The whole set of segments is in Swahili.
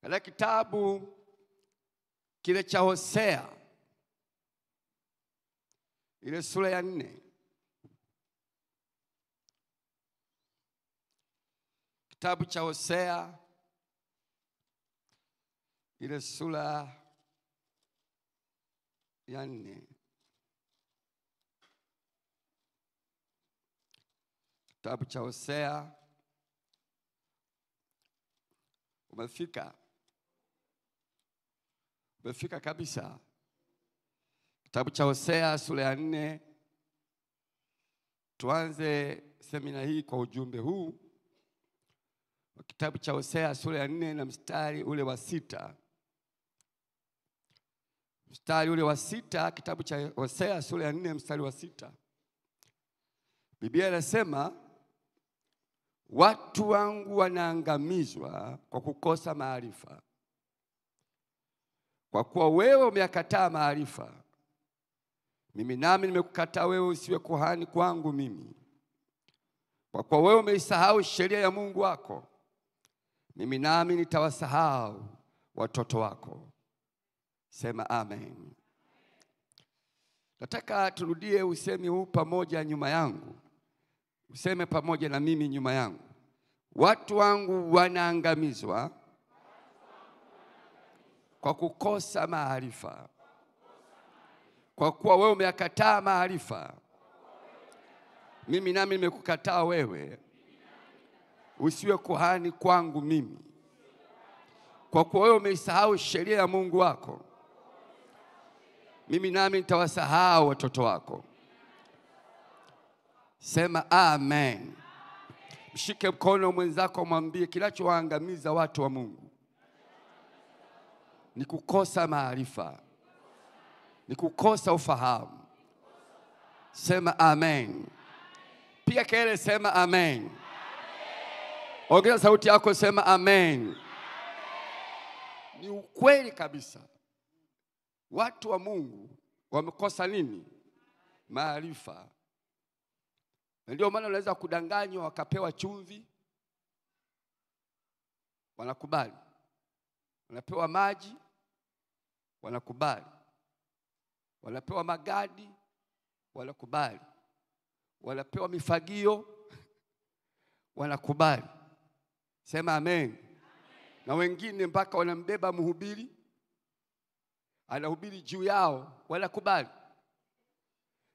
Katika kitabu kile cha Hosea, ile sura ya 4. Kitabu cha Hosea, ile sura ya 4. Kitabu cha Hosea. Umefika kabisa. Kitabu cha Hosea sura ya 4. Tuanze semina hii kwa ujumbe huu. Kitabu cha Hosea sura ya 4 na mstari ule wa 6. Mstari ule wa 6, kitabu cha Hosea sura ya 4 mstari wa 6. Biblia inasema, watu wangu wanaangamizwa kwa kukosa maarifa. Kwa kuwa wewe umeyakataa maarifa, mimi nami nimekukataa wewe usiwe kuhani kwangu mimi. Kwa kuwa wewe umeisahau sheria ya Mungu wako, mimi nami nitawasahau watoto wako. Sema amen. Nataka turudie usemi huu pamoja nyuma yangu. Useme pamoja na mimi nyuma yangu. Watu wangu wanaangamizwa kwa kukosa maarifa. Kwa kuwa wewe umeyakataa maarifa, mimi nami nimekukataa wewe usiwe kuhani kwangu mimi. Kwa kuwa wewe umeisahau sheria ya Mungu wako, mimi nami nitawasahau watoto wako. Sema amen. Mshike mkono mwenzako, mwambie kinachowaangamiza watu wa Mungu ni kukosa maarifa, ni kukosa ufahamu. Sema amen. Pia kelele, sema amen. Ongeza sauti yako, sema amen. Ni ukweli kabisa. Watu wa Mungu wamekosa nini? Maarifa. Ndio maana unaweza kudanganywa wakapewa chumvi, wanakubali. Wanapewa maji, wanakubali. Wanapewa magadi, wanakubali. Wanapewa mifagio, wanakubali. Sema amen. Na wengine mpaka wanambeba mhubiri, anahubiri juu yao, wanakubali.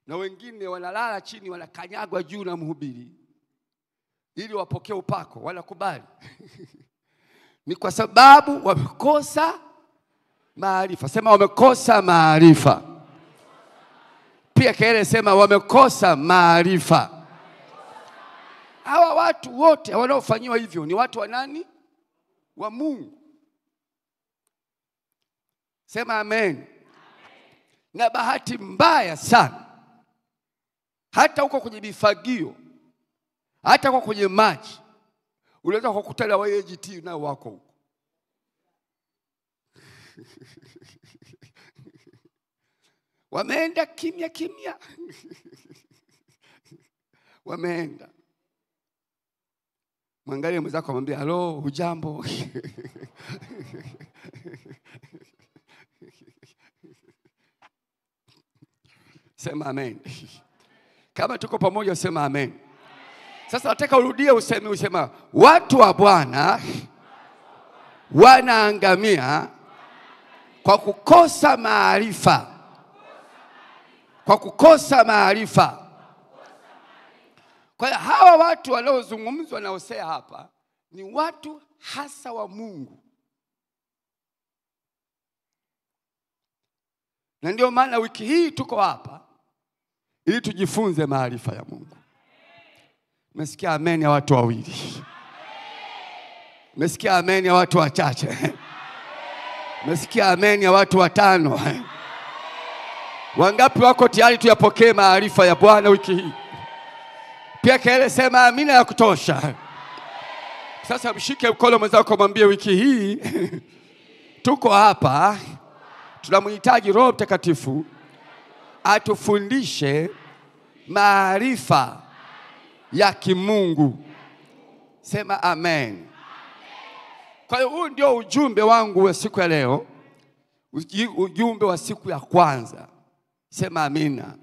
Na wengine wanalala chini, wanakanyagwa juu na mhubiri ili wapokee upako, wanakubali. Ni kwa sababu wamekosa maarifa. Sema wamekosa maarifa. Pia kelele, sema wamekosa maarifa. Hawa watu wote wanaofanywa hivyo ni watu wa nani? Wa Mungu. Sema amen. Na bahati mbaya sana, hata huko kwenye mifagio, hata huko kwenye maji, unaweza kukutana wa AGT nao wako huko. Wameenda kimya kimya. Wameenda. Mwangalie mwenzako, mwambie halo, hujambo? Sema amen. Kama tuko pamoja, sema amen. Sasa nataka urudie usema, watu wa Bwana wanaangamia kwa kukosa maarifa. Kwa kukosa maarifa. Kwa hiyo hawa watu wanaozungumzwa na Hosea hapa ni watu hasa wa Mungu. Na ndio maana wiki hii tuko hapa ili tujifunze maarifa ya Mungu. Umesikia amen ya watu wawili? Umesikia amen ya watu wachache? Umesikia amen ya watu watano? Wangapi wako tayari tuyapokee maarifa ya Bwana wiki hii? Pia kelele, sema amina ya kutosha. Sasa mshike mkono mwenzako, mwambie wiki hii tuko hapa, tunamhitaji Roho Mtakatifu atufundishe maarifa ya kimungu. Sema amen. Kwa hiyo huu ndio ujumbe wangu wa siku ya leo. Ujumbe wa siku ya kwanza. Sema amina.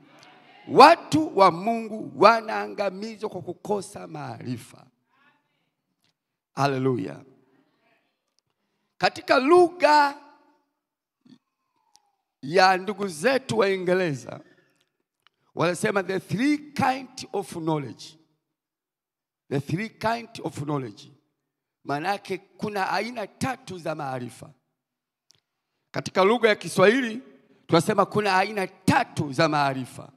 Watu wa Mungu wanaangamizwa kwa kukosa maarifa. Haleluya. Katika lugha ya ndugu zetu wa Ingereza wanasema the three kind of knowledge. The three kind of knowledge. Maana yake kuna aina 3 za maarifa. Katika lugha ya Kiswahili tunasema kuna aina 3 za maarifa.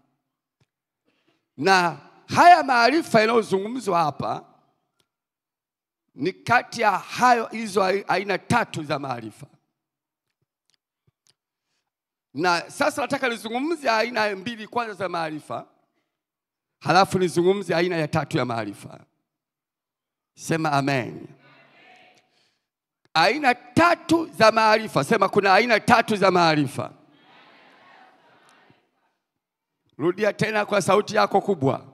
Na haya maarifa yanayozungumzwa hapa ni kati ya hizo aina 3 za maarifa. Na sasa nataka nizungumzie aina 2 kwanza za maarifa, halafu nizungumzie aina ya 3 ya maarifa. Sema amen. Aina 3 za maarifa. Sema kuna aina 3 za maarifa. Rudia tena kwa sauti yako kubwa.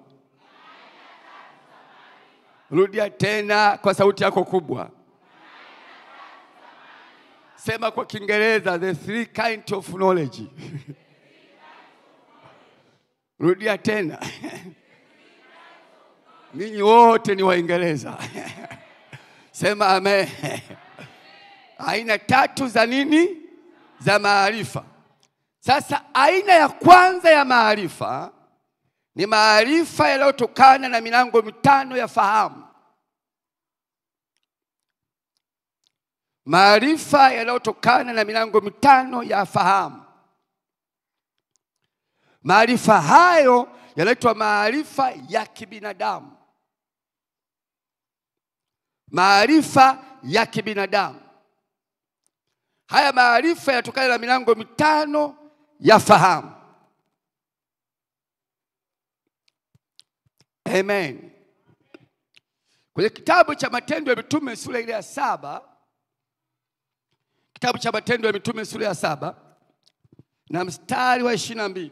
Rudia tena kwa sauti yako kubwa. Sema kwa Kiingereza the three kind of knowledge. Rudia tena. Ninyi wote ni Waingereza. Sema amen. Aina 3 za nini? Za maarifa. Sasa aina ya kwanza ya maarifa ni maarifa yanayotokana na milango 5 ya fahamu. Maarifa yanayotokana na milango 5 ya fahamu. Maarifa hayo yanaitwa maarifa ya kibinadamu. Maarifa ya kibinadamu. Haya maarifa yanatokana na milango 5 ya fahamu. Amen. Kwenye kitabu cha Matendo ya Mitume sura ile ya 7, kitabu cha Matendo ya Mitume sura ya 7 na mstari wa 22.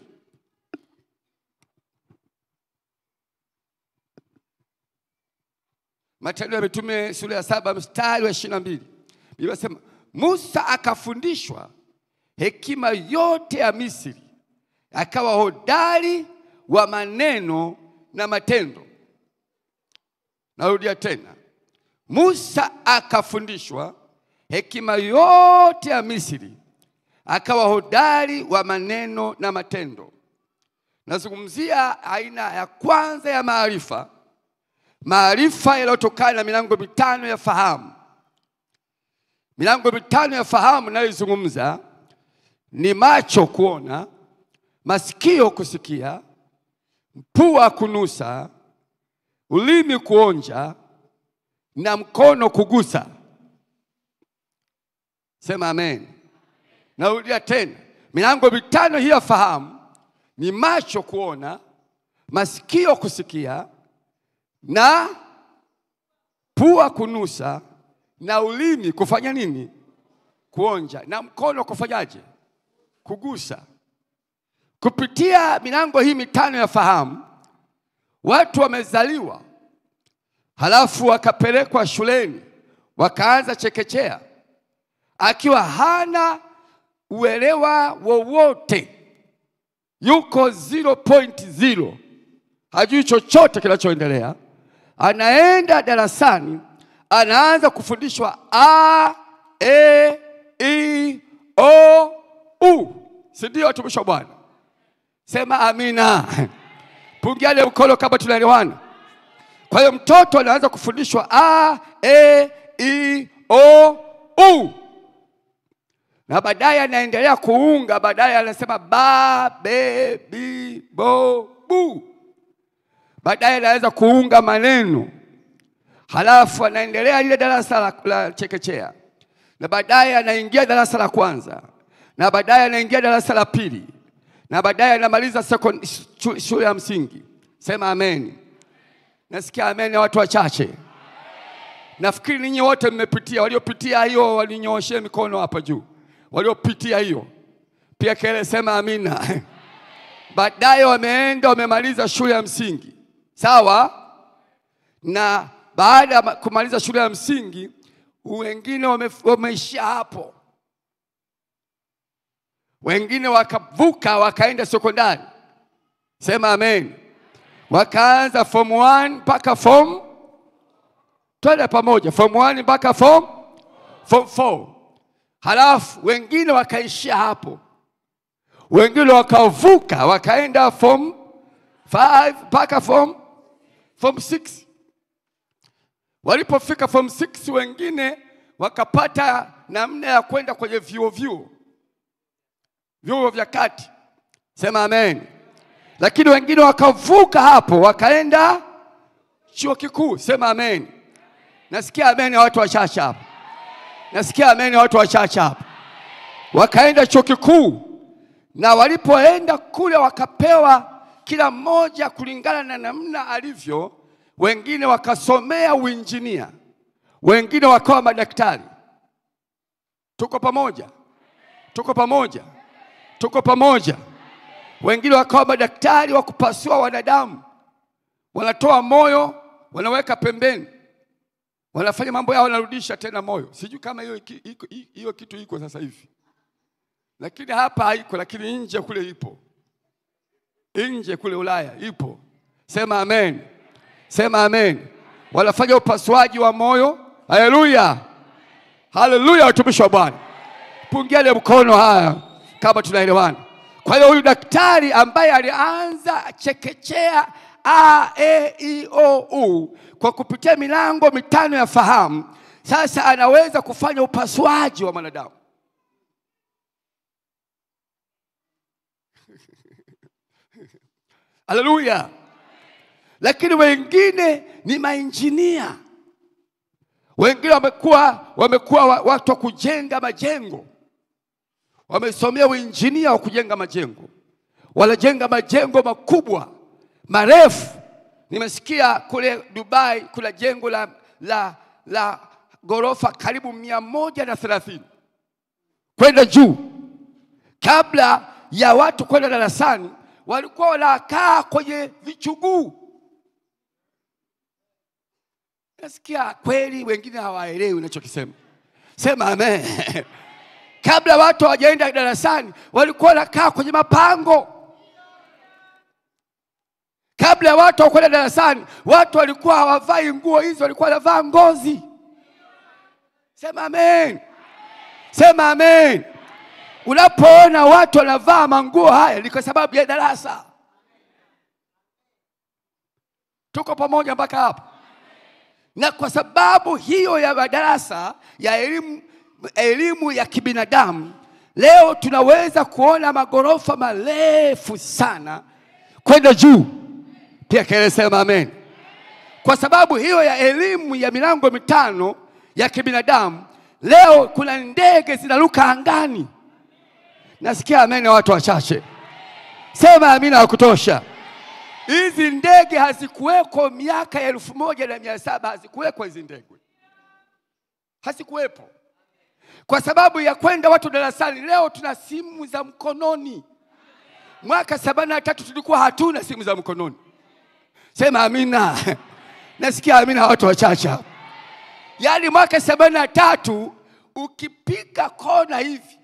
Matendo ya Mitume sura ya 7 mstari wa 22. Biblia inasema Musa akafundishwa hekima yote ya Misri, akawa hodari wa maneno na matendo. Narudia tena. Musa akafundishwa hekima yote ya Misri, akawa hodari wa maneno na matendo. Nazungumzia aina ya kwanza ya maarifa. Maarifa yanayotokana na milango 5 ya fahamu. Milango 5 ya fahamu ninayozungumza ni macho kuona, masikio kusikia, pua kunusa, ulimi kuonja na mkono kugusa. Sema amen. Narudia tena. Milango 5 hii ya fahamu ni macho kuona, masikio kusikia, na pua kunusa, na ulimi kufanya nini? Kuonja, na mkono kufanyaje? Kugusa. Kupitia milango hii 5 ya fahamu, watu wamezaliwa, halafu wakapelekwa shuleni, wakaanza chekechea, akiwa hana uelewa wowote, yuko 0.0, hajui chochote kinachoendelea. Anaenda darasani, anaanza kufundishwa A, E, I, O, U. Si ndio watumishi wa Bwana? Sema amina. Pungiane mkono kama tunaelewana. Kwa hiyo mtoto anaanza kufundishwa A, E, I, O, U. Na baadaye anaendelea kuunga, baadaye anasema ba, be, bi, bo, bu. Baadaye anaanza kuunga maneno. Halafu anaendelea ile darasa la chekechea. Na baadaye anaingia darasa la kwanza. Na baadaye anaingia darasa la pili. Na baadaye anamaliza shule ya msingi. Sema amen. Nasikia amen ya watu wachache. Nafikiri ninyi wote mmepitia. Waliopitia hiyo walinyooshe mikono hapa juu. Waliopitia hiyo pia kile sema amina. Baadaye wameenda wamemaliza shule ya msingi. Sawa? Na baada ya kumaliza shule ya msingi wengine wameishia hapo. Wengine wakavuka wakaenda sekondari. Sema amen. Wakaanza form 1 mpaka form, twende pamoja, form 1 mpaka form 4. Halafu wengine wakaishia hapo. Wengine wakavuka wakaenda form 5 mpaka form 6. Walipofika form 6, wengine wakapata namna ya kwenda kwenye vyuo vya kati. Sema amen. Lakini wengine wakavuka hapo wakaenda chuo kikuu. Sema amen. Nasikia amen ya watu wachache hapa. Nasikia amen ya watu wachache hapa. Wakaenda chuo kikuu, na walipoenda kule wakapewa kila mmoja kulingana na namna alivyo. Wengine wakasomea uinjinia, wengine wakawa madaktari. Tuko pamoja? Tuko pamoja? Tuko pamoja? Wengine wakawa madaktari wa kupasua wanadamu. Wanatoa moyo, wanaweka pembeni. Wanafanya mambo yao, wanarudisha tena moyo. Sijui kama hiyo kitu iko sasa hivi. Lakini hapa haiko, lakini nje kule ipo. Nje kule Ulaya ipo. Sema amen. Sema amen. Wanafanya upasuaji wa moyo. Haleluya. Haleluya, watumishi wa Bwana. Pungiane mkono haya kama tunaelewana. Kwa hiyo huyu daktari ambaye alianza chekechea A, E, I, O, U kwa kupitia milango 5 ya fahamu, sasa anaweza kufanya upasuaji wa mwanadamu. Haleluya. Lakini wengine ni mainjinia. Wengine wamekuwa watu wa kujenga majengo. Wamesomea uinjinia wa kujenga majengo. Wanajenga majengo makubwa, marefu. Nimesikia kule Dubai kuna jengo la gorofa karibu 130 kwenda juu. Kabla ya watu kwenda darasani, walikuwa wanakaa kwenye vichuguu. Nasikia kweli wengine hawaelewi ninachokisema. Sema amen. Kabla watu hawajaenda darasani, walikuwa wanakaa kwenye mapango. Kabla watu hawakwenda darasani, watu walikuwa hawavai nguo hizo, walikuwa wanavaa ngozi. Sema amen. Sema amen. Unapoona watu wanavaa manguo haya, ni kwa sababu ya darasa. Tuko pamoja mpaka hapa? Na kwa sababu hiyo ya madarasa ya elimu ya kibinadamu, leo tunaweza kuona magorofa marefu sana kwenda juu. Pia kelele sema amen. Kwa sababu hiyo ya elimu ya milango 5 ya kibinadamu, leo kuna ndege zinaruka angani. Nasikia amen na watu wachache. Sema amina ya kutosha. Hizi ndege hazikuweko miaka 1700, hazikuweko hizi ndege. Hazikuwepo. Kwa sababu ya kwenda watu darasani, leo tuna simu za mkononi. Mwaka 73 tulikuwa hatuna simu za mkononi. Sema amina. Nasikia amina watu wachache. Yaani mwaka 73 ukipika kona hivi,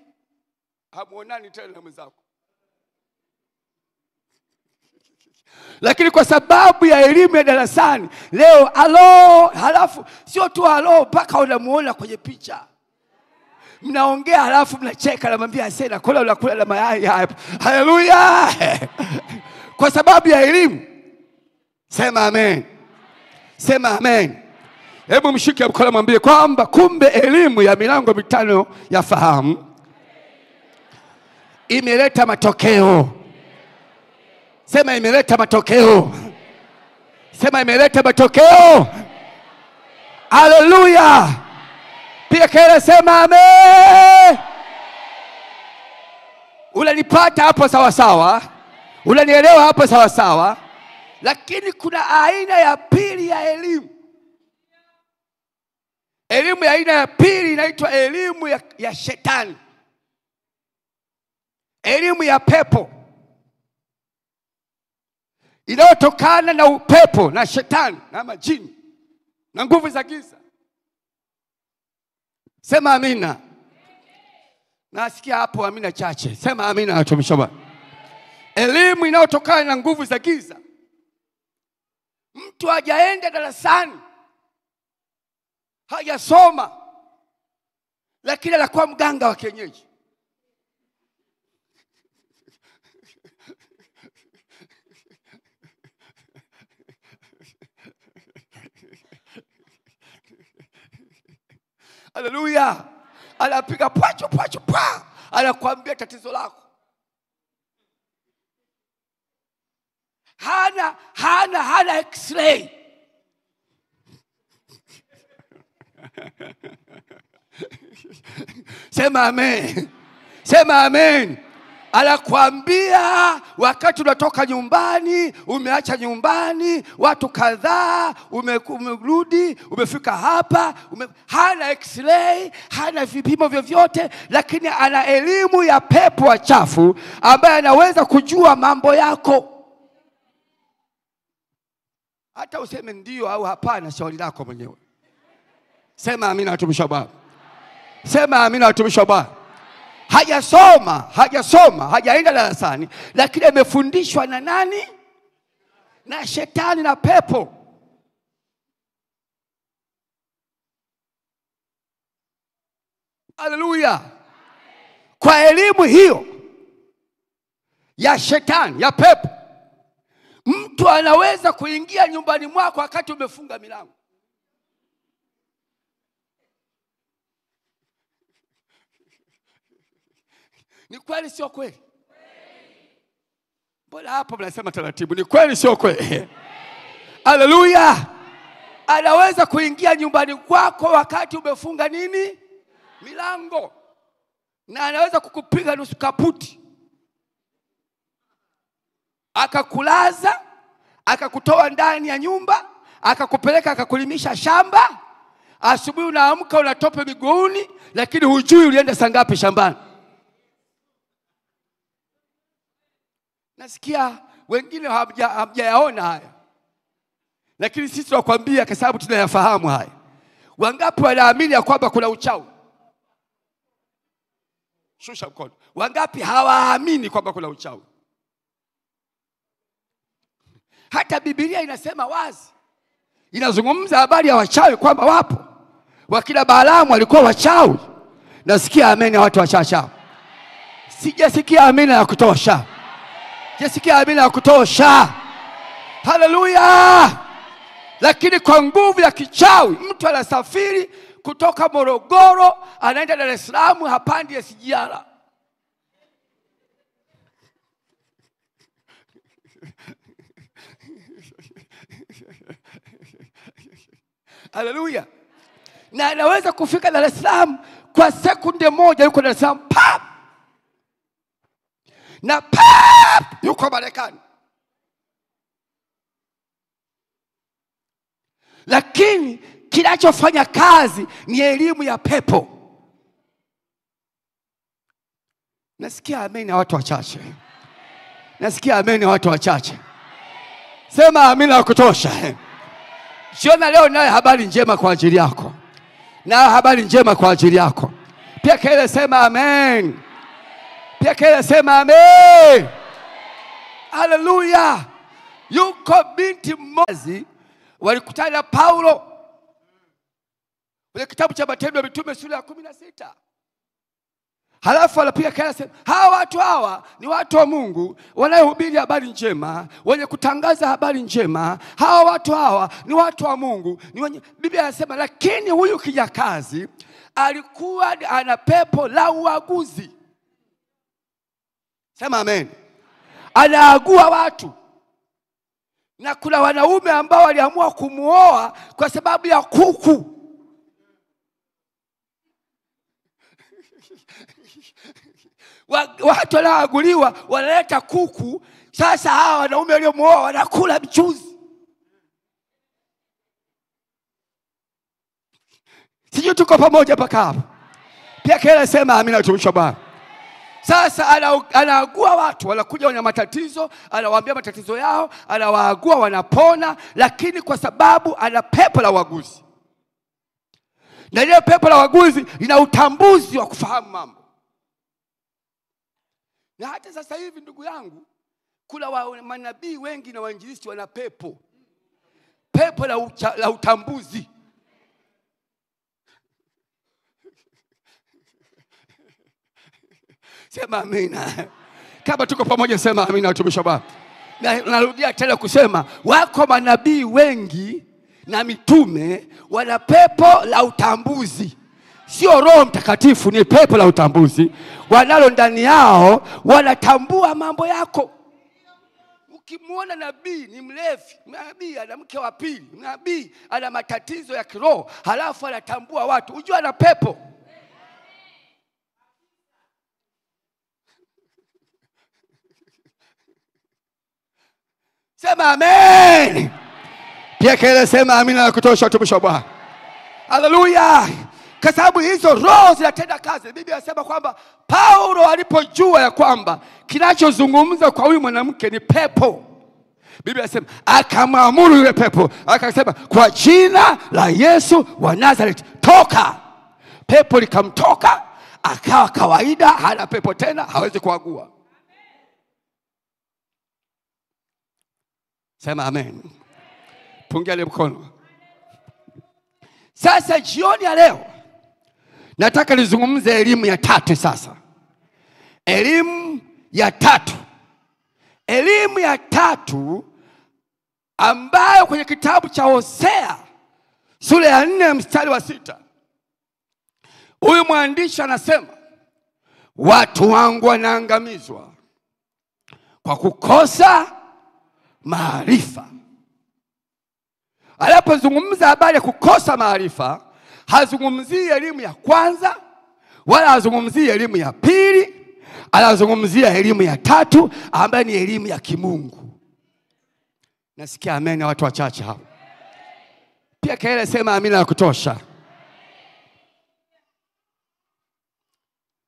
hamuonani tena na mwenzako. Lakini kwa sababu ya elimu ya darasani, leo halafu sio tu mpaka unamuona kwenye picha. Mnaongea halafu mnacheka, namwambia sasa kula unakula na mayai hapa. Haleluya. Kwa sababu ya elimu. Sema amen. Sema amen. Hebu mshike mkono mwambie kwamba kumbe elimu ya milango 5 ya fahamu imeleta matokeo. Sema imeleta matokeo. Sema imeleta matokeo. Haleluya. Pia kile sema amen. Unanipata hapo sawa sawa? Unanielewa hapo sawa sawa? Lakini kuna aina ya pili ya elimu. Elimu ya aina ya pili inaitwa elimu ya shetani. Elimu ya pepo. Inayotokana na upepo na shetani na majini na nguvu za giza. Sema amina. Nasikia hapo amina chache. Sema amina watumishi wa Bwana. Elimu inayotokana na nguvu za giza. Mtu hajaenda darasani, hajasoma, lakini anakuwa mganga wa kienyeji. Haleluya. Anapiga pacho pacho pa, anakuambia tatizo lako. Hana x-ray. Sema amen. Sema amen. Anakuambia wakati unatoka nyumbani, umeacha nyumbani, watu kadhaa, umerudi, umefika hapa, hana x-ray, hana vipimo vyovyote, lakini ana elimu ya pepo wachafu ambaye anaweza kujua mambo yako. Hata useme ndio au hapana, shauri lako mwenyewe. Sema amina watumishi wa Bwana. Sema amina watumishi wa Bwana. Hajasoma, hajaenda darasani, lakini amefundishwa na nani? Na shetani na pepo. Haleluya. Kwa elimu hiyo ya shetani, ya pepo, mtu anaweza kuingia nyumbani mwako wakati umefunga milango. Ni kweli sio kweli? Mbona hapo mnasema taratibu? Ni kweli sio kweli? Haleluya. Anaweza kuingia nyumbani kwako wakati umefunga nini? Milango. Na anaweza kukupiga nusu kaputi, akakulaza, akakutoa ndani ya nyumba, akakupeleka akakulimisha shamba. Asubuhi unaamka unatope miguuni, lakini hujui ulienda saa ngapi shambani. Nasikia wengine hamjayaona haya, lakini sisi tunakwambia kwa sababu tunayafahamu haya. Wangapi wanaamini ya kwamba kuna uchawi? Shusha mkono. Wangapi hawaamini kwamba kuna uchawi? Hata Biblia inasema wazi, inazungumza habari ya wachawi kwamba wapo. Wakina Balaamu walikuwa wachawi. Nasikia ameni ya watu wachache. Sijasikia amina ya kutosha. Sijasikia amina ya kutosha. Haleluya. Lakini kwa nguvu ya kichawi mtu anasafiri kutoka Morogoro anaenda Dar es Salaam, hapandi SGR. Haleluya. Na anaweza kufika Dar es Salaam kwa sekunde moja, yuko Dar es Salaam pap. Na pap yuko Marekani. Lakini kinachofanya kazi ni elimu ya pepo. Nasikia ameni ya watu wachache. Nasikia ameni ya watu wachache. Sema amina ya kutosha. Jiona leo naye habari njema kwa ajili yako. Na habari njema kwa ajili yako. Pia kile sema amen. Pia kile sema amen. Haleluya. Yuko binti mmoja walikutana na Paulo kwenye kitabu cha Matendo ya Mitume sura ya 16. Halafu anapiga kelele sema, hawa watu hawa ni watu wa Mungu wanaohubiri habari njema, wenye kutangaza habari njema. Hawa watu hawa ni watu wa Mungu, ni wenye. Biblia inasema lakini huyu kijakazi alikuwa ana pepo la uaguzi. Sema amen. Anaagua watu. Na kuna wanaume ambao waliamua kumuoa kwa sababu ya kuku. Watu wanaoaguliwa wanaleta kuku. Sasa hawa wanaume waliomuoa wanakula mchuzi. Sijui tuko pamoja mpaka hapo. Pia kile sema amina watumishi wa Bwana. Sasa anaagua watu, wanakuja wana matatizo, anawaambia matatizo yao, anawaagua wanapona, lakini kwa sababu ana pepo la uaguzi. Na ile pepo la uaguzi lina utambuzi wa kufahamu mambo. Na hata sasa hivi ndugu yangu, kuna manabii wengi na wainjilisti wana pepo. Pepo la utambuzi. Sema amina. Kama tuko pamoja sema amina watumishi wa Bwana. Na narudia tena kusema wako manabii wengi na mitume wana pepo la utambuzi. Sio Roho Mtakatifu, ni pepo la utambuzi. Wanalo ndani yao, wanatambua mambo yako. Ukimwona nabii ni mlevi, nabii ana mke wa pili, nabii ana matatizo ya kiroho, halafu anatambua watu, unajua ana pepo. Sema amen. Pia kile sema amina ya kutosha watumishi wa Bwana. Haleluya. Kwa sababu hizo roho zinatenda kazi. Biblia inasema kwamba Paulo alipojua ya kwamba kinachozungumza kwa huyu mwanamke ni pepo, Biblia inasema akamwamuru yule pepo, akasema kwa jina la Yesu wa Nazareth toka. Pepo likamtoka, akawa kawaida, hana pepo tena, hawezi kuagua. Sema amen. Pungia ile mkono. Sasa jioni ya leo nataka nizungumze elimu ya tatu sasa. Elimu ya tatu. Elimu ya tatu ambayo kwenye kitabu cha Hosea sura ya 4 mstari wa 6. Huyu mwandishi anasema watu wangu wanaangamizwa kwa kukosa maarifa. Alipozungumza habari ya kukosa maarifa, hazungumzii elimu ya kwanza wala hazungumzii elimu ya pili, anazungumzia elimu ya tatu ambayo ni elimu ya kimungu. Nasikia amen na watu wachache hapo. Pia kaele sema amina ya kutosha.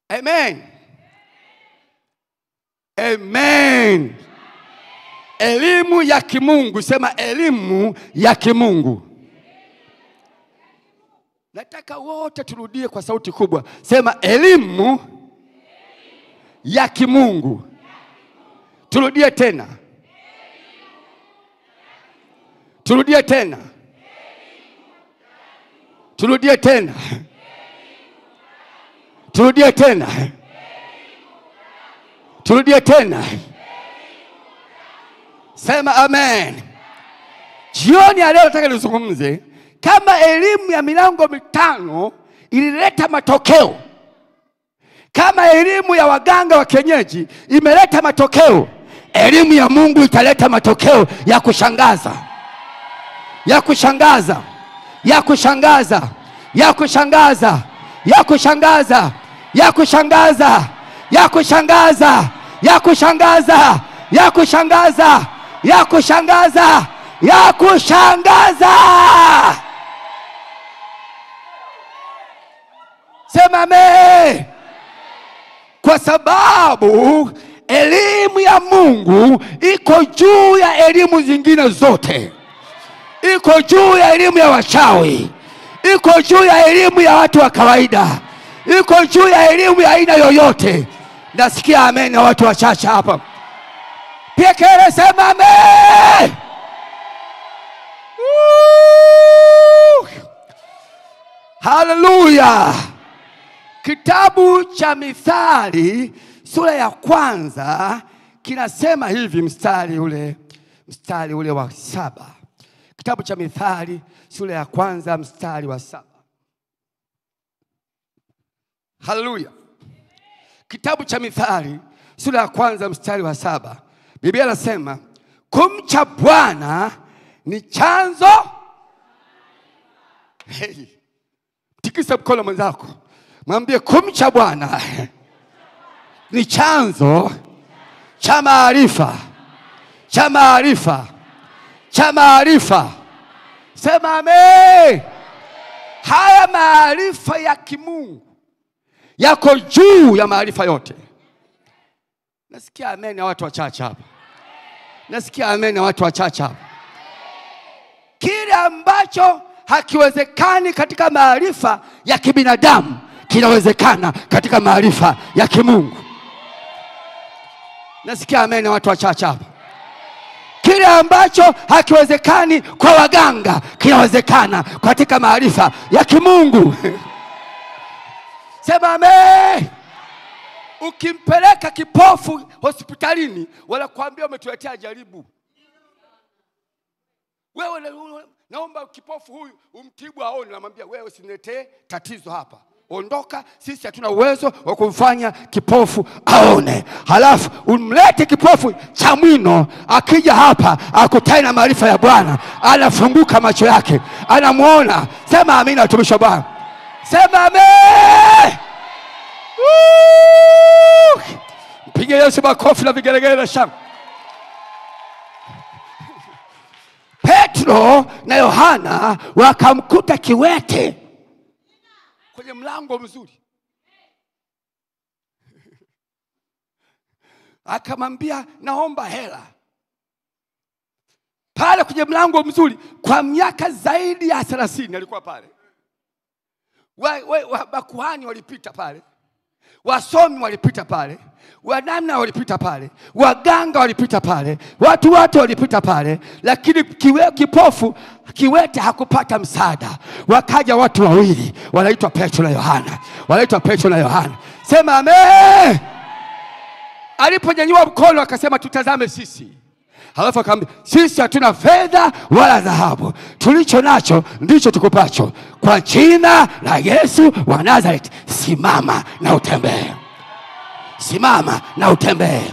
Amen. Amen. Elimu ya kimungu, sema elimu ya kimungu. Nataka wote turudie kwa sauti kubwa. Sema elimu ya kimungu. Turudie tena. Turudie tena. Turudie tena. Turudie tena. Turudie tena. Sema amen. Jioni ya leo nataka nizungumze kama elimu ya milango mitano ilileta matokeo, kama elimu ya waganga wa kienyeji imeleta matokeo, elimu ya Mungu italeta matokeo ya kushangaza. Ya kushangaza. Ya kushangaza. Ya kushangaza. Ya kushangaza. Ya kushangaza. Ya kushangaza. Ya kushangaza. Ya kushangaza. Ya kushangaza. Ya kushangaza. Sema amen. Kwa sababu elimu ya Mungu iko juu ya elimu zingine zote. Iko juu ya elimu ya wachawi. Iko juu ya elimu ya watu wa kawaida. Iko juu ya elimu ya aina yoyote. Nasikia amen na watu wachache hapa. Pia kile sema amen. Haleluya. Kitabu cha Mithali sura ya 1 kinasema hivi, mstari ule wa 7. Kitabu cha Mithali sura ya 1 mstari wa 7. Haleluya. Kitabu cha Mithali sura ya 1 mstari wa 7. Biblia inasema kumcha Bwana ni chanzo. Hey. Tikisa mkono mwenzako. Mwambie kumcha Bwana ni chanzo cha maarifa. Cha maarifa. Cha maarifa. Sema amen. Haya maarifa ya kimungu yako juu ya maarifa yote. Nasikia amen na watu wachache hapa. Nasikia amen na watu wachache hapa. Kile ambacho hakiwezekani katika maarifa ya kibinadamu kinawezekana katika maarifa ya kimungu. Nasikia amen watu wachache hapa. Kile ambacho hakiwezekani kwa waganga kinawezekana katika maarifa ya kimungu. Sema amen. Ukimpeleka kipofu hospitalini wanakuambia umetuletea jaribu. Wewe naomba kipofu huyu umtibu aone, namwambia wewe usiniletee tatizo hapa. Ondoka, sisi hatuna uwezo wa kumfanya kipofu aone. Halafu umlete kipofu Chamwino, akija hapa akutane na maarifa ya Bwana, anafunguka macho yake, anamuona. Sema amina watumishi wa Bwana. Sema amen. Mpige Yesu makofi na vigelegele na shangwe. Petro na Yohana wakamkuta kiwete kwenye mlango mzuri. Akamwambia naomba hela. Pale kwenye mlango mzuri kwa miaka zaidi ya 30 alikuwa pale. Makuhani walipita pale. Wasomi walipita pale. Wanamna walipita pale. Waganga walipita pale. Watu walipita pale. Lakini kipofu kiwete hakupata msaada. Wakaja watu wawili wanaitwa Petro na Yohana. Sema amen. Aliponyanyua mkono akasema tutazame sisi. Halafu akamwambia sisi hatuna fedha wala dhahabu, tulicho nacho ndicho tukupacho. Kwa jina la Yesu wa Nazareti simama na utembee. Simama na utembee.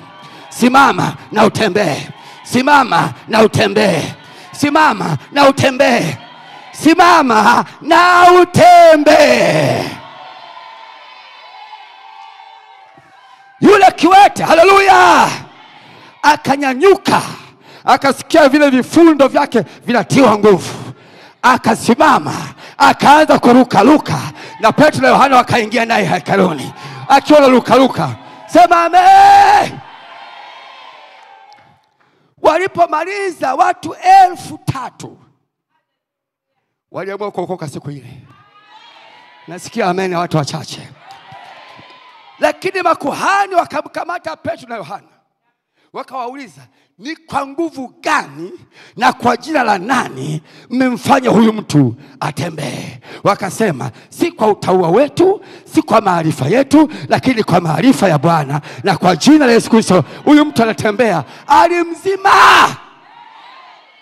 Simama na utembee. Simama na utembee. Simama na utembee. Simama na utembee. Yule kiwete, haleluya, akanyanyuka, akasikia vile vifundo vyake vinatiwa nguvu, akasimama, akaanza kuruka. Na Petro na Yohana wakaingia naye hekaluni akiwa anaruka. Sema amen. Walipomaliza watu 3,000 waliamua kuokoka siku ile. Nasikia amen watu wachache. Lakini makuhani wakamkamata Petro na Yohana, wakawauliza ni kwa nguvu gani na kwa jina la nani mmemfanya huyu mtu atembee? Wakasema si kwa utaua wetu, si kwa maarifa yetu, lakini kwa maarifa ya Bwana na kwa jina la Yesu Kristo huyu mtu anatembea, alimzima.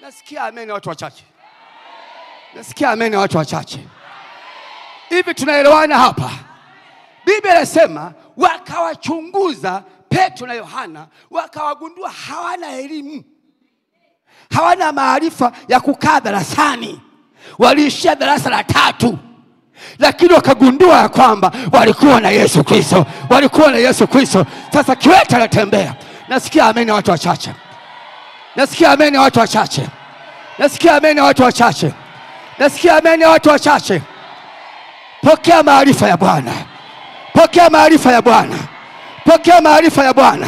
Nasikia amen watu wachache. Nasikia amen watu wachache. Hivi tunaelewana hapa? Biblia inasema wakawachunguza Petro na Yohana, wakawagundua hawana elimu, hawana maarifa ya kukaa darasani. Waliishia darasa la 3, lakini wakagundua ya kwamba walikuwa na Yesu Kristo. Walikuwa na Yesu Kristo. Sasa kiwete anatembea. Nasikia amen watu wachache. Nasikia amen watu wachache. Nasikia amen watu wachache. Nasikia amen watu wachache. Pokea maarifa ya Bwana. Pokea maarifa ya Bwana. Pokea maarifa ya Bwana.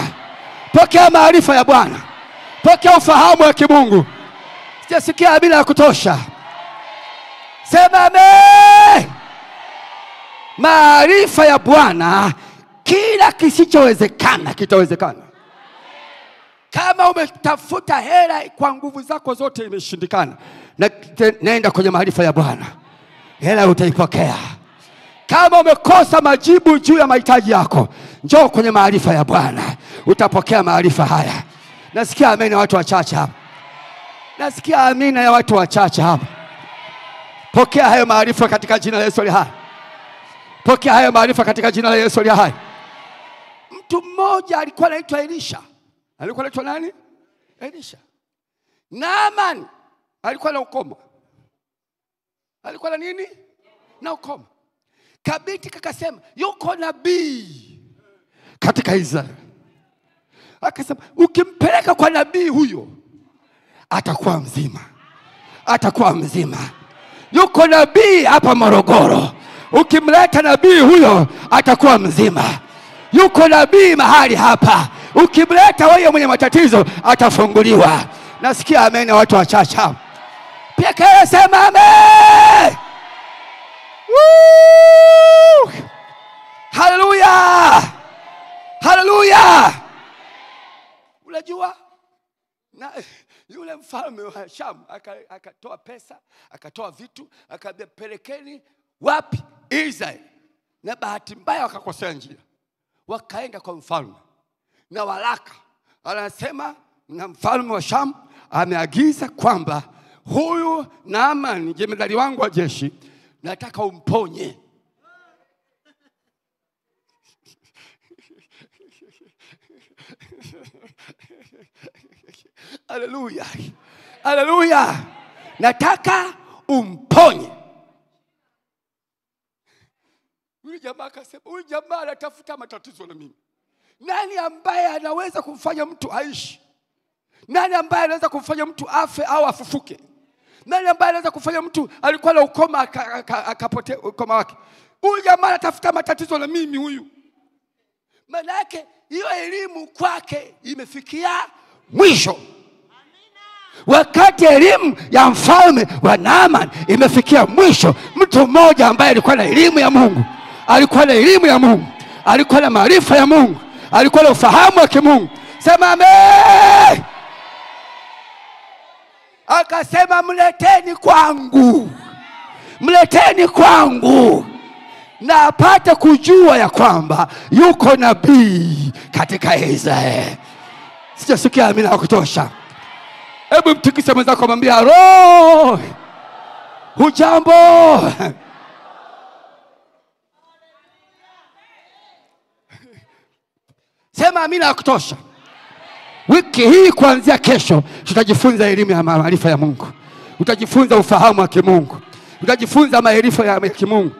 Pokea maarifa ya Bwana. Pokea ufahamu wa kimungu. Sijasikia bila ya kutosha. Sema amen. Maarifa ya Bwana, kila kisichowezekana kitawezekana. Kama umetafuta hela kwa nguvu zako zote imeshindikana, nenda kwenye maarifa ya Bwana. Hela utaipokea. Kama umekosa majibu juu ya mahitaji yako, njoo kwenye maarifa ya Bwana, utapokea maarifa haya. Nasikia amina watu wachache hapa. Nasikia amina ya watu wachache hapa. Pokea hayo maarifa katika jina la Yesu aliye hai. Pokea hayo maarifa katika jina la Yesu aliye hai. Mtu mmoja alikuwa anaitwa Elisha. Alikuwa anaitwa nani? Elisha. Naaman alikuwa na ukoma. Alikuwa na nini? Na ukoma. Kabiti kakasema yuko nabii katika Israeli. Akasema ukimpeleka kwa nabii huyo atakuwa mzima. Atakuwa mzima. Yuko nabii hapa Morogoro. Ukimleta nabii huyo atakuwa mzima. Yuko nabii mahali hapa. Ukimleta wewe mwenye matatizo atafunguliwa. Nasikia amen watu wachache hapa. Pia Pekee sema amen. Woo! Haleluya! Haleluya! Unajua na yule mfalme wa Shamu akatoa pesa, akatoa vitu, akaambia pelekeni wapi? Israeli. Na bahati mbaya wakakosea njia. Wakaenda kwa mfalme. Na waraka anasema na mfalme wa Shamu ameagiza kwamba huyu Naamani jemadari wangu wa jeshi nataka umponye. Haleluya. Haleluya. Nataka umponye. Huyu jamaa akasema, huyu jamaa anatafuta matatizo na mimi. Nani ambaye anaweza kumfanya mtu aishi? Nani ambaye anaweza kumfanya mtu afe au afufuke? Nani ambaye anaweza kufanya mtu alikuwa na ukoma akapotea ukoma wake? Huyu jamaa anatafuta matatizo na mimi huyu. Maana yake hiyo elimu kwake imefikia mwisho. Wakati elimu ya mfalme wa Naamani imefikia mwisho, mtu mmoja ambaye alikuwa na elimu ya Mungu, alikuwa na elimu ya Mungu, alikuwa na maarifa ya Mungu, alikuwa na ufahamu wa kimungu, sema amen, akasema mleteni kwangu, mleteni kwangu na apate kujua ya kwamba yuko nabii katika Israeli. Sijasikia amina ya kutosha. Hebu mtikise mwenzako mwambie roho hujambo. Sema amina ya kutosha. Wiki hii kuanzia kesho tutajifunza elimu ya maarifa ya Mungu. Utajifunza ufahamu wa kimungu. Utajifunza maarifa ya kimungu.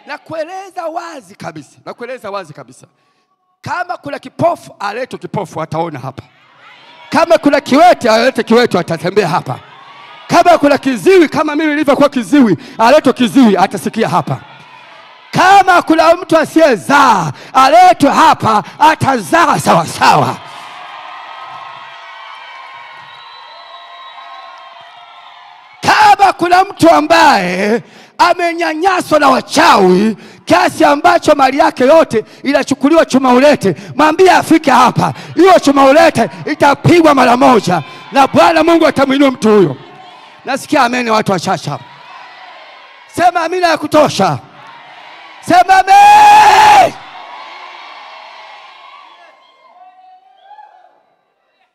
Na kueleza wazi kabisa. Na kueleza wazi kabisa. Kama kuna kipofu alete kipofu ataona hapa. Kama kuna kiwete alete kiwete atatembea hapa. Kama kuna kiziwi kama mimi nilivyokuwa kiziwi alete kiziwi atasikia hapa. Kama kuna mtu asiyezaa aletwe hapa atazaa sawa sawa. Kama kuna mtu ambaye amenyanyaswa na wachawi kiasi ambacho mali yake yote inachukuliwa chuma ulete, mwambie afike hapa. Hiyo chuma ulete itapigwa mara moja na Bwana Mungu atamuinua mtu huyo. Nasikia amen watu wachache hapa. Sema amina ya kutosha. Sema amen.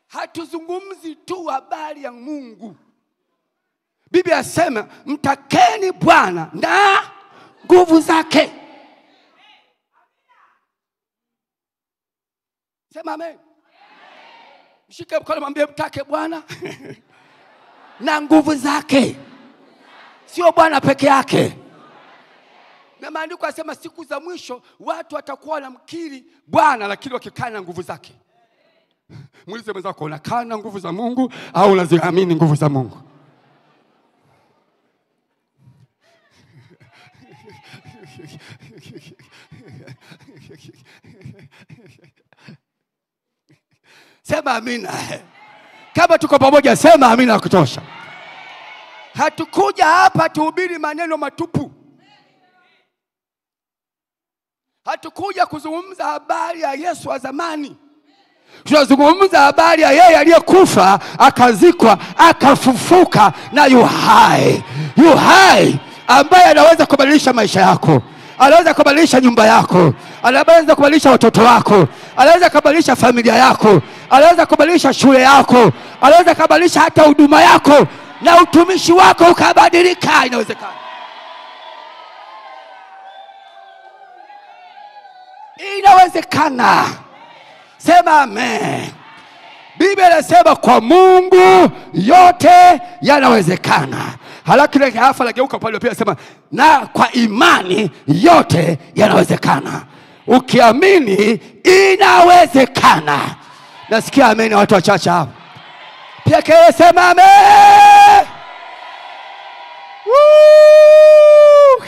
Hatuzungumzi tu habari ya Mungu. Biblia inasema mtakeni Bwana na nguvu zake. Sema amen. Mshike mkono mwambie mtake Bwana na nguvu zake. Sio Bwana peke yake. Na maandiko yanasema siku za mwisho watu watakuwa wanamkiri Bwana lakini wakikaa na nguvu zake. Muulize mwenzako unakaa na nguvu za Mungu au unaziamini nguvu za Mungu? Sema amina. Kama tuko pamoja sema amina ya kutosha. Hatukuja hapa tuhubiri maneno matupu. Hatukuja kuzungumza habari ya Yesu wa zamani. Tunazungumza habari ya yeye aliyekufa, akazikwa, akafufuka na yu hai. Yu hai ambaye anaweza kubadilisha maisha yako. Anaweza kubadilisha nyumba yako. Anaweza kubadilisha watoto wako. Anaweza kubadilisha familia yako. Anaweza kubadilisha shule yako. Anaweza kubadilisha hata huduma yako na utumishi wako ukabadilika. Inawezekana. Inawezekana. Sema amen. Biblia inasema kwa Mungu yote yanawezekana. Halakini hafa la geuka pale pia sema na kwa imani yote yanawezekana. Ukiamini inawezekana. Nasikia amen watu wachache hapa. Pia kile sema amen. Woo!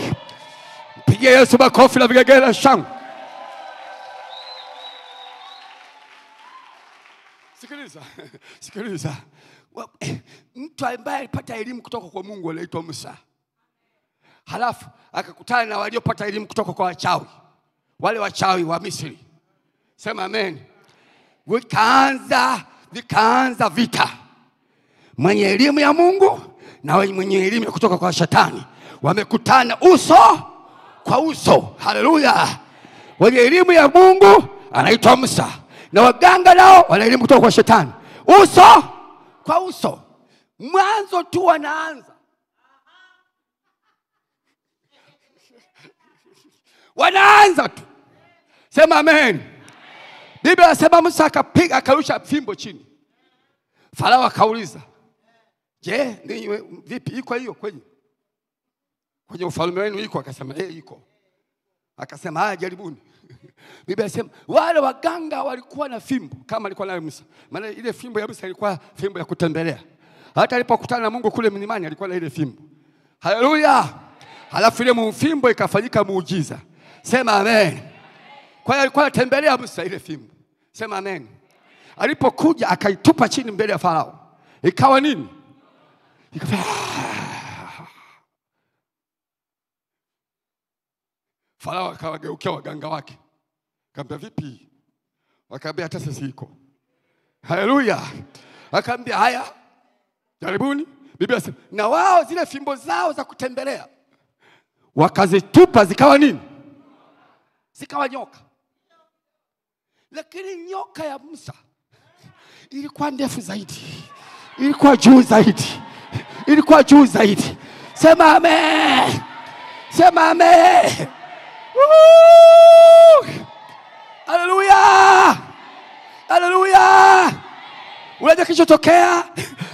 Pigie Yesu makofi na vigegele shangwe. Sikiliza. mtu ambaye alipata elimu kutoka kwa Mungu anaitwa Musa. Halafu akakutana na waliopata elimu kutoka kwa wachawi. Wale wachawi wa Misri. Sema amen. Vikaanza vita. Mwenye elimu ya Mungu na mwenye elimu ya kutoka kwa shetani wamekutana uso kwa uso. Haleluya. Wenye elimu ya Mungu anaitwa Musa, na waganga nao wana elimu kutoka kwa shetani, uso kwa uso. Mwanzo tu wanaanza. Wanaanza tu. Sema amen. Biblia inasema Musa akapiga, akarusha fimbo chini. Farao akauliza, "Je, ninyi vipi iko hiyo kwenye ufalme wenu iko?" Akasema, iko." Akasema, "Haya, jaribuni." Biblia inasema wale waganga walikuwa na fimbo kama alikuwa nayo Musa. Maana ile fimbo ya Musa ilikuwa fimbo ya kutembelea. Hata alipokutana na Mungu kule mlimani alikuwa na ile fimbo. Haleluya. Halafu ile fimbo ikafanyika muujiza. Sema amen. Kwa hiyo alikuwa anatembelea Musa ile fimbo. Sema amen. Alipokuja akaitupa chini mbele ya Farao. Ikawa nini? Farao akawageukia waganga wake. Akamwambia, "Vipi?" Wakamwambia, "Hata sisi iko." Haleluya. Akamwambia, "Haya, jaribuni." Biblia inasema na wao zile fimbo zao za kutembelea wakazitupa, zikawa nini? Zikawa nyoka. Lakini nyoka ya Musa ilikuwa ndefu zaidi, ilikuwa juu zaidi, ilikuwa juu zaidi. Sema amen. Sema amen. Haleluya. Haleluya. Unajua kilichotokea?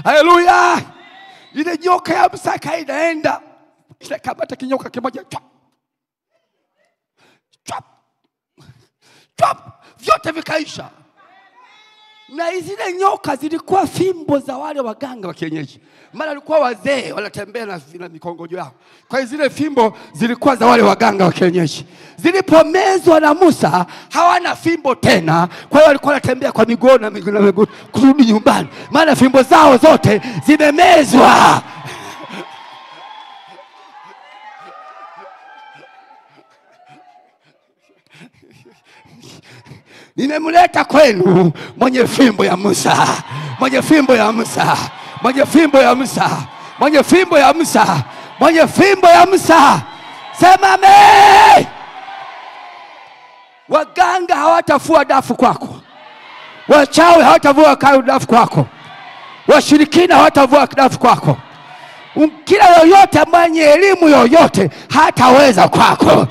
Haleluya. Ile nyoka ya Musa kaenda ile kabata kinyoka kimoja vyote vikaisha. Na zile nyoka zilikuwa fimbo za wale waganga wa kienyeji. Maana walikuwa wazee wanatembea na mikongojo yao. Kwa hiyo zile fimbo zilikuwa za wale waganga wa kienyeji. Zilipomezwa na Musa hawana fimbo tena. Kwa hiyo walikuwa wanatembea kwa miguu na miguu kurudi nyumbani. Maana fimbo zao zote zimemezwa. Nimemleta kwenu mwenye fimbo ya Musa. Mwenye fimbo ya Musa. Mwenye fimbo ya Musa. Mwenye fimbo ya Musa. Mwenye fimbo ya Musa. Sema amen. Waganga hawatafua dafu kwako. Wachawi hawatavua dafu kwako. Washirikina hawatavua dafu kwako. Kila yoyote mwenye elimu yoyote hataweza kwako.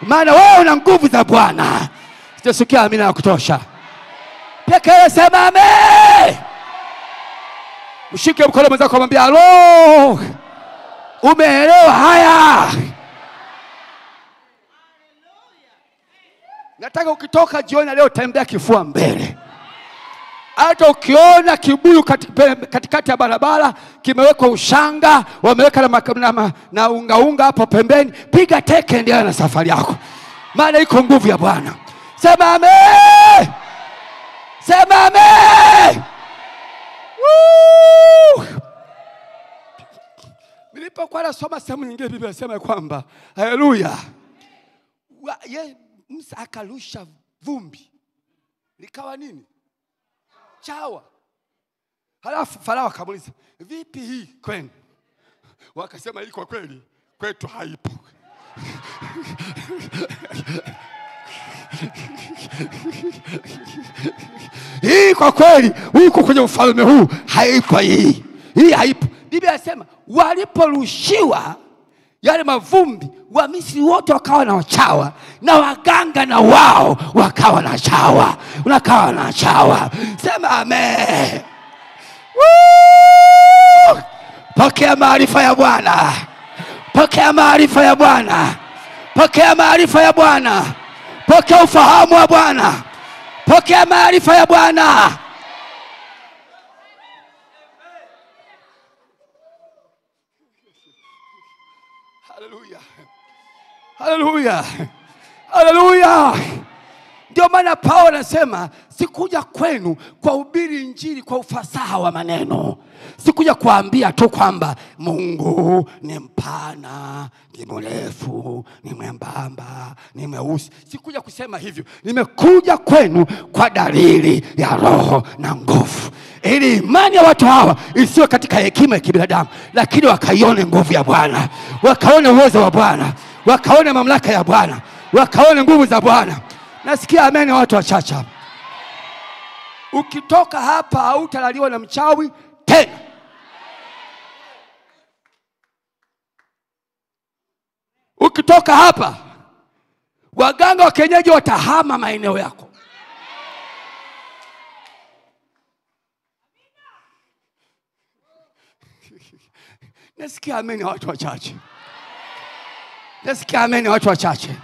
Maana wewe una nguvu za Bwana. Sitasikia amina ya kutosha. Pekee sema amen. Mshike mkono mwenzako mwambie, "Alo, umeelewa haya?" Nataka ukitoka jioni leo tembea kifua mbele. Hata ukiona kibuyu katikati ya barabara kimewekwa ushanga, wameweka na unga hapo pembeni, piga teke ndio na safari yako. Maana iko nguvu ya Bwana. Sema amen. Sema amen. Nilipokuwa nasoma sehemu nyingine Biblia inasema kwamba haleluya, Musa akarusha vumbi likawa nini? Chawa. Halafu Farao akamuuliza, "Vipi hii kwenu?" Wakasema, "Hii kwa kweli kwetu haipo." Hii kwa kweli huko kwenye ufalme huu haipo hii. Hii haipo. Biblia inasema waliporushiwa yale mavumbi, wa Misri wote wakawa na chawa, na waganga na wao wakawa na chawa. Unakawa na chawa. Sema amen. Pokea maarifa ya Bwana. Pokea maarifa ya Bwana. Pokea maarifa ya Bwana. Pokea ufahamu wa Bwana. Pokea maarifa ya Bwana. Haleluya. Haleluya. Haleluya. Ndio maana Paulo anasema sikuja kwenu kwa ubiri injili kwa ufasaha wa maneno. Sikuja kuambia tu kwamba Mungu ni mpana, ni mrefu, ni mwembamba, ni mweusi. Sikuja kusema hivyo. Nimekuja kwenu kwa dalili ya Roho na nguvu, ili imani ya watu hawa isiwe katika hekima ya kibinadamu, lakini wakaione nguvu ya Bwana, wakaone uwezo wa Bwana, wakaone mamlaka ya Bwana, wakaone nguvu za Bwana. Nasikia amen watu wachache. Ukitoka hapa hautalaliwa na mchawi tena. Ukitoka hapa waganga wa kienyeji watahama maeneo yako. Nasikia amen watu wachache. Nasikia amen watu wachache.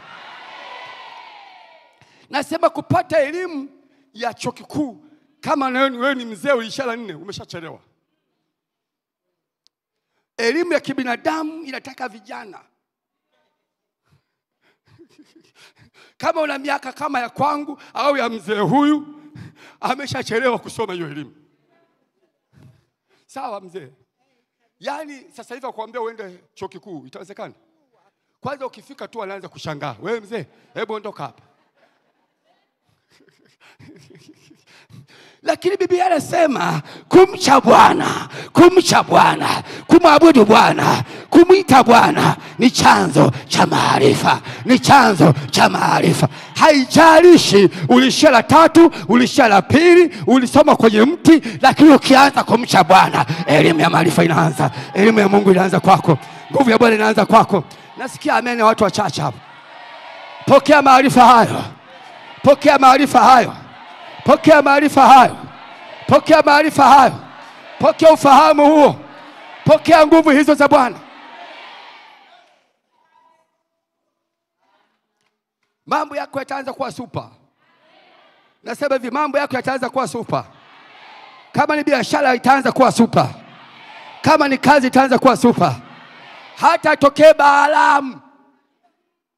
Nasema kupata elimu ya chuo kikuu kama wewe ni mzee ulishara 4 umeshachelewa. Elimu ya kibinadamu inataka vijana. Kama una miaka kama ya kwangu au ya mzee huyu, ameshachelewa kusoma hiyo elimu. Sawa mzee? Yaani sasa hivi kuambia uende chuo kikuu itawezekana? Kwanza ukifika tu anaanza kushangaa. Wewe mzee, hebu ondoka hapa. Lakini Biblia inasema kumcha Bwana, kumwabudu Bwana, kumuita Bwana ni chanzo cha maarifa, ni chanzo cha maarifa. Haijalishi ulishara 3, ulishara 2, ulisoma kwenye mti, lakini ukianza kumcha Bwana, elimu ya maarifa inaanza, elimu ya Mungu inaanza kwako, nguvu ya Bwana inaanza kwako. Nasikia amen watu wachache hapa. Pokea maarifa hayo. Pokea maarifa hayo. Pokea maarifa hayo. Pokea maarifa hayo. Pokea ufahamu huo. Pokea nguvu hizo za Bwana. Mambo yako yataanza kuwa super. Nasema hivi, mambo yako yataanza kuwa super. Kama ni biashara itaanza kuwa super. Kama ni kazi itaanza kuwa super. Hata tokee Balaamu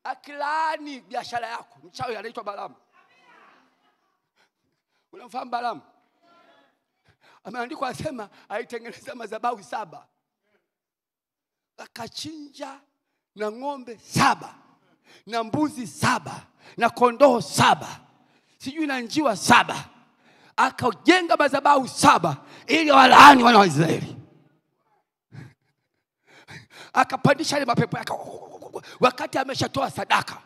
akilani biashara yako, mchawi anaitwa Balaamu. Unamfahamu Balaamu? Ameandikwa asema alitengeneza madhabahu 7. Akachinja na ng'ombe 7, na mbuzi 7, na kondoo 7, sijui na njiwa 7. Akajenga madhabahu 7 ili walaani wana wa Israeli. Akapandisha ile mapepo yake wakati ameshatoa sadaka.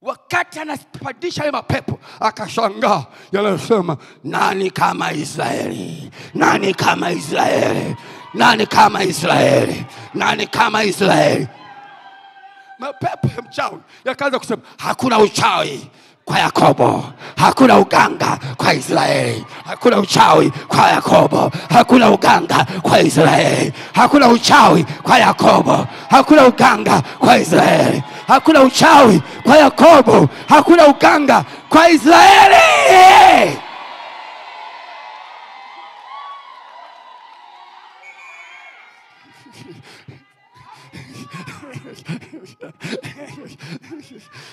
Wakati anapandisha ile mapepo akashangaa, yanasema nani kama Israeli? Nani kama Israeli? Nani kama Israeli? Nani kama Israeli? Mapepo ya mchawi yakaanza kusema hakuna uchawi kwa Yakobo, hakuna uganga kwa Israeli. Hakuna uchawi kwa Yakobo, hakuna uganga kwa Israeli. Hakuna uchawi kwa Yakobo, hakuna uganga kwa Israeli. Hakuna uchawi kwa Yakobo, hakuna uganga kwa Israeli.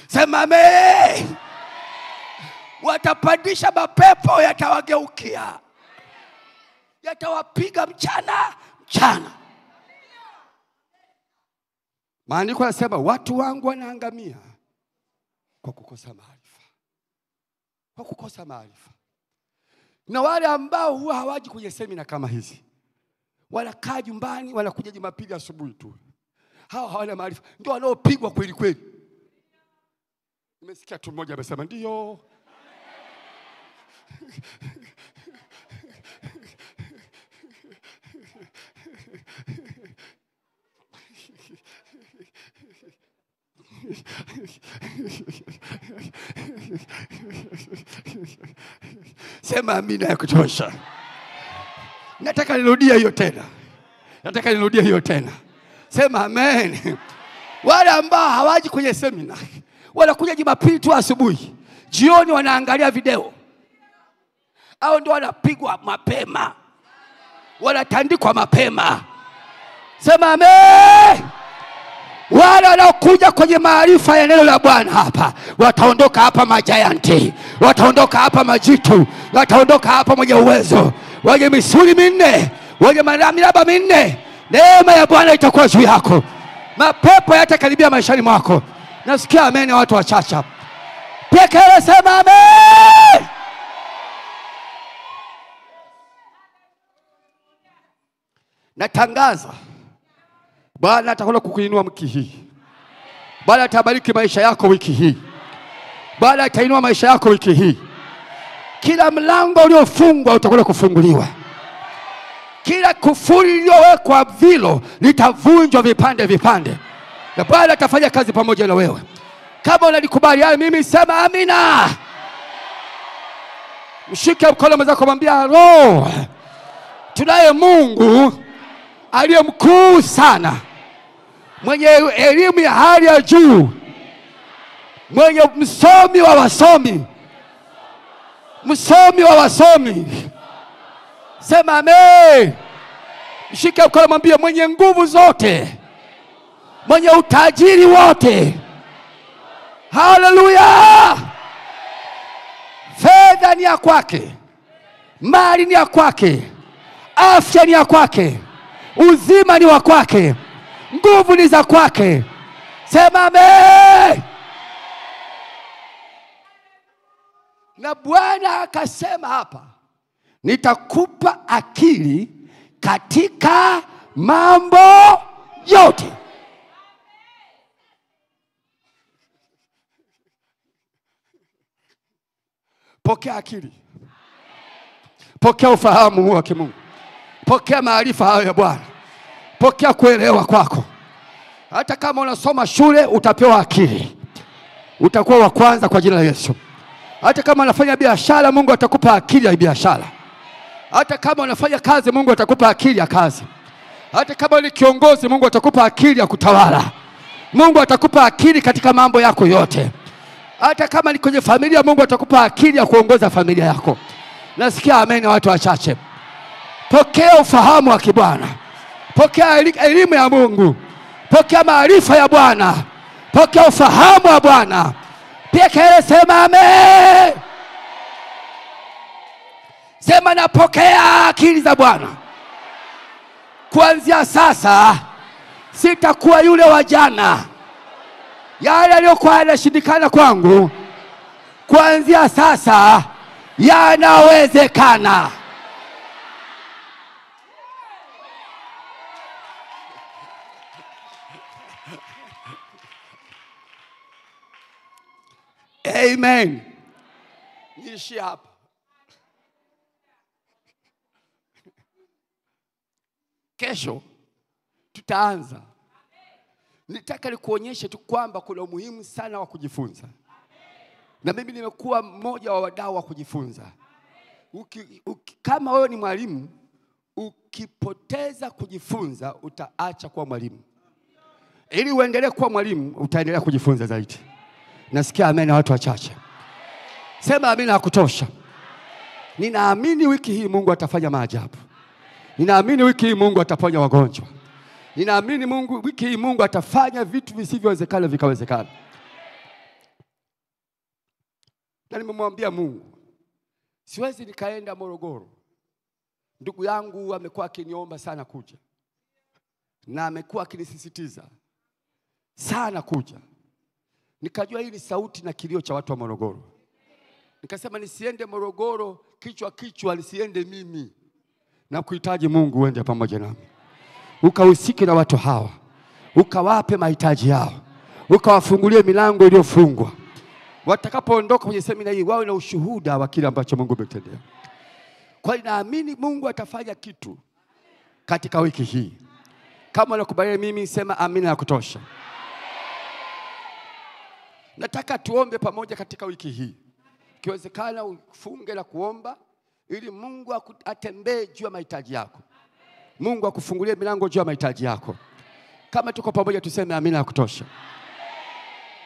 Sema amen. Watapandisha mapepo, yatawageukia, yatawapiga mchana. Maandiko yanasema watu wangu wanaangamia kwa kukosa maarifa. Kwa kukosa maarifa. Na wale ambao huwa hawaji kwenye semina kama hizi, wanakaa nyumbani, wanakuja Jumapili asubuhi tu, hao hawana maarifa, ndio wanaopigwa kweli kweli. Nimesikia tu mmoja amesema ndio. Sema amina ya kutosha. Nataka nirudie hiyo tena. Sema amen. Wale ambao hawaji kwenye semina, wanakuja Jumapili tu asubuhi, jioni wanaangalia video, au ndio wanapigwa mapema, wanatandikwa mapema. Sema amen. Wale wanaokuja kwenye maarifa ya neno la Bwana hapa, wataondoka hapa majayanti, wataondoka hapa majitu, wataondoka hapa mwenye uwezo, wenye misuli minne, wenye miraba minne. Neema ya Bwana itakuwa juu yako. Mapepo yatakaribia maishani mwako. Nasikia amen ya watu wachache. Pekee sema amen. Natangaza Bwana atakwenda kukuinua wiki hii. Bwana atabariki maisha yako wiki hii. Bwana atainua maisha yako wiki hii. Kila mlango uliofungwa utakwenda kufunguliwa. Kila kufuli iliyowekwa vilo litavunjwa vipande vipande. Na Bwana atafanya kazi pamoja na wewe. Kama unalikubali hayo, mimi sema amina. Mshike mkono mwenzako, mwambie roho, tunaye Mungu aliye mkuu sana, mwenye elimu ya hali ya juu, mwenye msomi wa wasomi, msomi wa wasomi. Sema amen. Mshike mkono mwambie mwenye nguvu zote, mwenye utajiri wote. Haleluya. Fedha ni ya kwake, mali ni ya kwake, afya ni ya kwake, uzima ni wa kwake, nguvu ni za kwake. Sema amen. Na Bwana akasema hapa, nitakupa akili katika mambo yote. Pokea akili. Pokea ufahamu wa kimungu. Pokea maarifa hayo ya Bwana. Pokea kuelewa kwako. Hata kama unasoma shule utapewa akili. Utakuwa wa kwanza kwa jina la Yesu. Hata kama unafanya biashara, Mungu atakupa akili ya biashara. Hata kama unafanya kazi, Mungu atakupa akili ya kazi. Hata kama ni kiongozi, Mungu atakupa akili ya kutawala. Mungu atakupa akili katika mambo yako yote. Hata kama ni kwenye familia, Mungu atakupa akili ya kuongoza familia yako. Nasikia amen watu wachache. Pokea ufahamu wa kibwana. Pokea elimu ya Mungu. Pokea maarifa ya Bwana. Pokea ufahamu wa Bwana. Pia kile sema amen. Sema napokea akili za Bwana. Kuanzia sasa sitakuwa yule wa jana. Yale yaliyokuwa yanashindikana kwangu, kuanzia sasa yanawezekana. Amen. Niishi hapa. Kesho tutaanza. Nitaka nikuonyeshe tu kwamba kuna umuhimu sana wa kujifunza. Na mimi nimekuwa mmoja wa wadau wa kujifunza. Kama wewe ni mwalimu, ukipoteza kujifunza utaacha kuwa mwalimu. Ili uendelee kuwa mwalimu, utaendelea kujifunza zaidi. Nasikia amen na watu wachache. Sema amina ya kutosha. Ninaamini wiki hii Mungu atafanya maajabu. Ninaamini wiki hii Mungu ataponya wagonjwa. Ninaamini wiki hii Mungu atafanya vitu visivyowezekana vikawezekana. Na nimemwambia Mungu, siwezi nikaenda Morogoro. Ndugu yangu amekuwa akiniomba sana kuja. Na amekuwa akinisisitiza sana kuja. Nikajua hii ni sauti na kilio cha watu wa Morogoro. Nikasema nisiende Morogoro kichwa nisiende mimi. Na kuhitaji Mungu uende pamoja nami. Ukahusike na watu hawa. Ukawape mahitaji yao. Ukawafungulie milango iliyofungwa. Watakapoondoka kwenye semina hii wawe na ushuhuda wa kile ambacho Mungu ametendea. Kwa hiyo naamini Mungu atafanya kitu katika wiki hii. Kama unakubaliana mimi sema amina ya kutosha. Nataka tuombe pamoja katika wiki hii. Ikiwezekana ufunge na kuomba ili Mungu atembee juu ya mahitaji yako. Mungu akufungulie milango juu ya mahitaji yako. Kama tuko pamoja tuseme amina ya kutosha.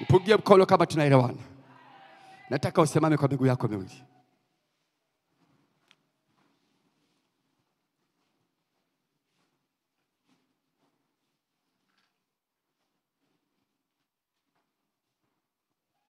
Nipungie mkono kama tunaelewana. Nataka usimame kwa miguu yako miwili.